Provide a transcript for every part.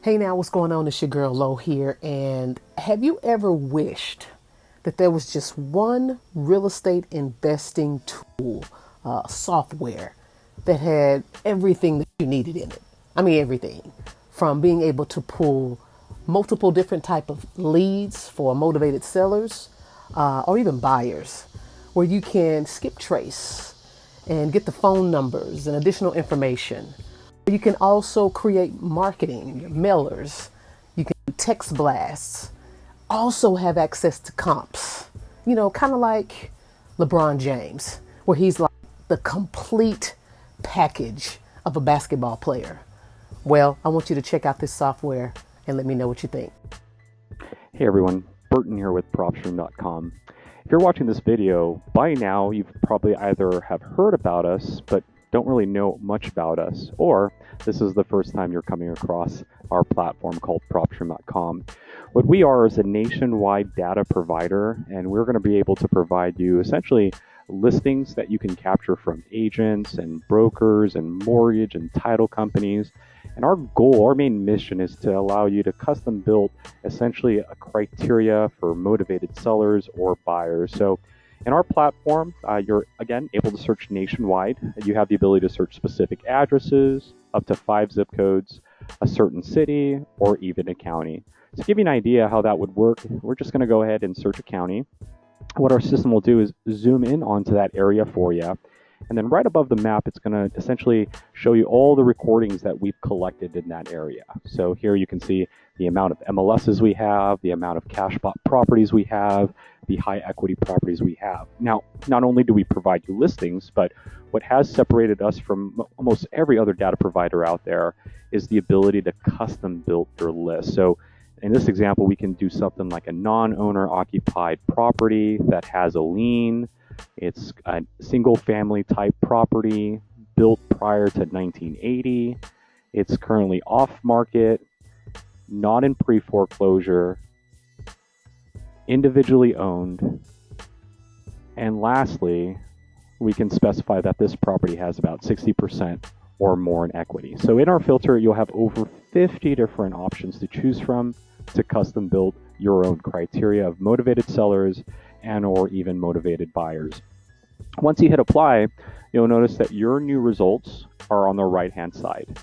Hey now, what's going on? It's your girl Lo here. And have you ever wished that there was just one real estate investing tool, software that had everything that you needed in it? I mean, everything from being able to pull multiple different type of leads for motivated sellers or even buyers, where you can skip trace and get the phone numbers and additional information. You can also create marketing, your mailers. You can do text blasts. Also have access to comps. You know, kind of like LeBron James, where he's like the complete package of a basketball player. Well, I want you to check out this software and let me know what you think. Hey everyone, Burton here with proprstream.com. If you're watching this video, by now you've probably either have heard about us, but don't really know much about us, or this is the first time you're coming across our platform called propstream.com. What we are is a nationwide data provider, and we're going to be able to provide you essentially listings that you can capture from agents and brokers and mortgage and title companies. And our goal, our main mission is to allow you to custom build essentially a criteria for motivated sellers or buyers. So in our platform, you're again able to search nationwide. You have the ability to search specific addresses, up to 5 zip codes, a certain city, or even a county. To give you an idea how that would work, we're just going to go ahead and search a county. What our system will do is zoom in onto that area for you. And then right above the map, it's going to essentially show you all the recordings that we've collected in that area. So here you can see the amount of MLSs we have, the amount of cash bought properties we have, the high equity properties we have. Now, not only do we provide you listings, but what has separated us from almost every other data provider out there is the ability to custom build your list. So in this example, we can do something like a non-owner occupied property that has a lien. It's a single family type property built prior to 1980. It's currently off market, not in pre-foreclosure, individually owned. And lastly, we can specify that this property has about 60% or more in equity. So in our filter, you'll have over 50 different options to choose from to custom build your own criteria of motivated sellers and or even motivated buyers. Once you hit apply, you'll notice that your new results are on the right hand side.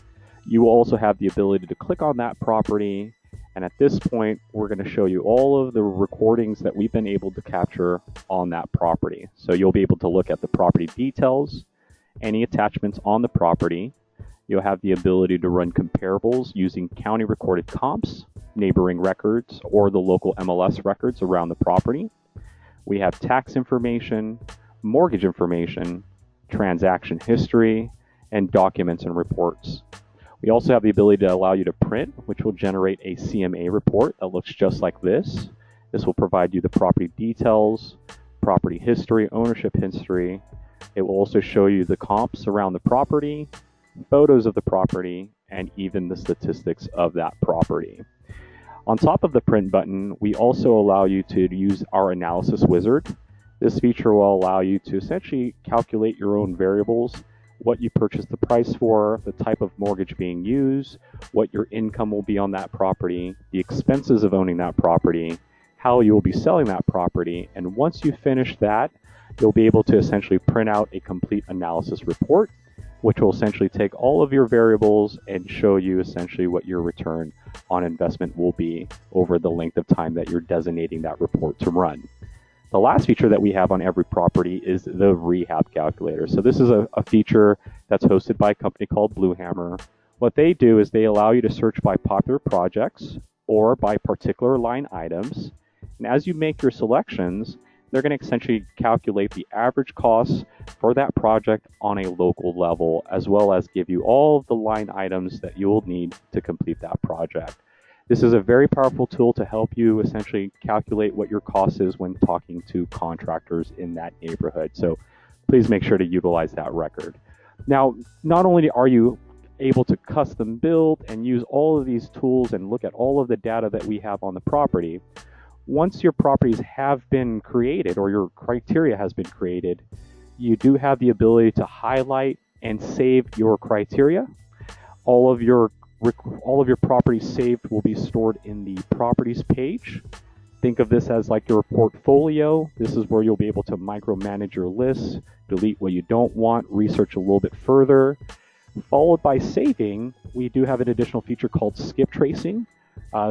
You will also have the ability to click on that property, and at this point we're going to show you all of the recordings that we've been able to capture on that property. So you'll be able to look at the property details, any attachments on the property. You'll have the ability to run comparables using county recorded comps, neighboring records, or the local MLS records around the property. We have tax information, mortgage information, transaction history, and documents and reports. We also have the ability to allow you to print, which will generate a CMA report that looks just like this. This will provide you the property details, property history, ownership history. It will also show you the comps around the property, photos of the property, and even the statistics of that property. On top of the print button, we also allow you to use our analysis wizard. This feature will allow you to essentially calculate your own variables, what you purchased the price for, the type of mortgage being used, what your income will be on that property, the expenses of owning that property, how you will be selling that property. And once you finish that, you'll be able to essentially print out a complete analysis report, which will essentially take all of your variables and show you essentially what your return on investment will be over the length of time that you're designating that report to run. The last feature that we have on every property is the rehab calculator. So this is a feature that's hosted by a company called Bluehammer. What they do is they allow you to search by popular projects or by particular line items. And as you make your selections, they're going to essentially calculate the average costs for that project on a local level, as well as give you all of the line items that you'll need to complete that project. This is a very powerful tool to help you essentially calculate what your cost is when talking to contractors in that neighborhood. So please make sure to utilize that record. Now, not only are you able to custom build and use all of these tools and look at all of the data that we have on the property, once your properties have been created or your criteria has been created, you do have the ability to highlight and save your criteria. All of your All of your properties saved will be stored in the properties page. Think of this as like your portfolio. This is where you'll be able to micromanage your lists, delete what you don't want, research a little bit further. Followed by saving, we do have an additional feature called skip tracing.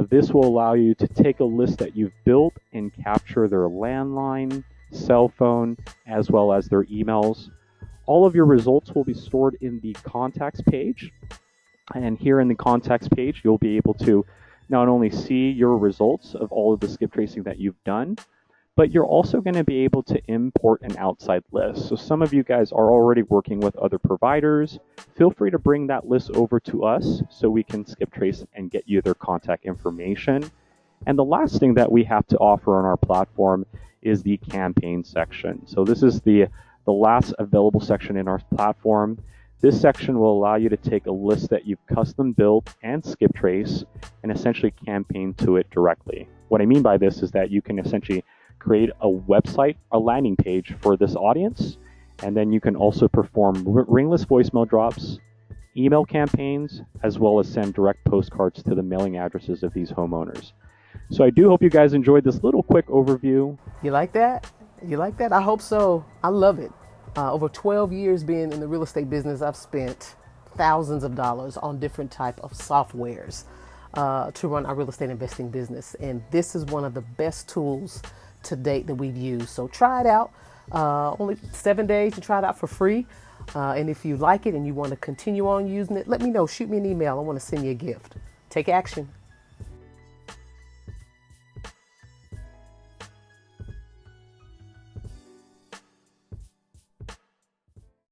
This will allow you to take a list that you've built and capture their landline, cell phone, as well as their emails. All of your results will be stored in the contacts page. And here in the contacts page, you'll be able to not only see your results of all of the skip tracing that you've done, but you're also going to be able to import an outside list. So some of you guys are already working with other providers. Feel free to bring that list over to us so we can skip trace and get you their contact information. And the last thing that we have to offer on our platform is the campaign section. So this is the last available section in our platform. This section will allow you to take a list that you've custom built and skip trace and essentially campaign to it directly. What I mean by this is that you can essentially create a website, a landing page for this audience, and then you can also perform ringless voicemail drops, email campaigns, as well as send direct postcards to the mailing addresses of these homeowners. So I do hope you guys enjoyed this little quick overview. You like that? You like that? I hope so. I love it. Over 12 years being in the real estate business, I've spent thousands of dollars on different type of softwares to run our real estate investing business. And this is one of the best tools to date that we've used. So try it out. Only 7 days to try it out for free. And if you like it and you want to continue on using it, let me know. Shoot me an email. I want to send you a gift. Take action.